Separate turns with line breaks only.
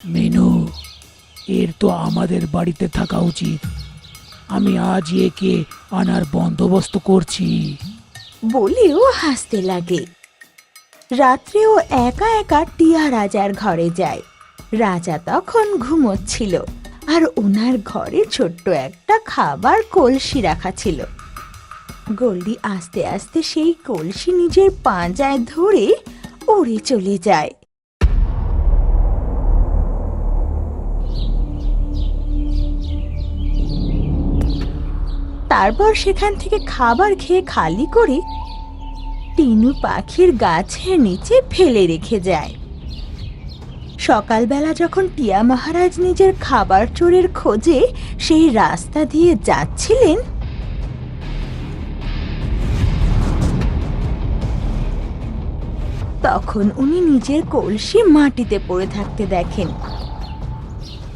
মিনু, এর তো আমাদের বাড়িতে থাকা উচিত। আমি আজ একে আনার বন্দোবস্ত করছি।
বলেও হাসতে লাগে। রাত্রে ও একা একা টিয়া রাজার ঘরে যায়। রাজা তখন ঘুমোচ্ছিল, আর ওনার ঘরে ছোট্ট একটা খাবার কলসি রাখা ছিল। গোল্ডি আস্তে আস্তে সেই কলসি নিজের পাঁজায় ধরে উড়ে চলে যায়। তারপর সেখান থেকে খাবার খেয়ে খালি করে টিনু পাখির গাছের নিচে ফেলে রেখে যায়। সকালবেলা যখন টিয়া মহারাজ নিজের খাবার চোরের খোঁজে সেই রাস্তা দিয়ে যাচ্ছিলেন, তখন উনি নিজের কলসি মাটিতে পড়ে থাকতে দেখেন।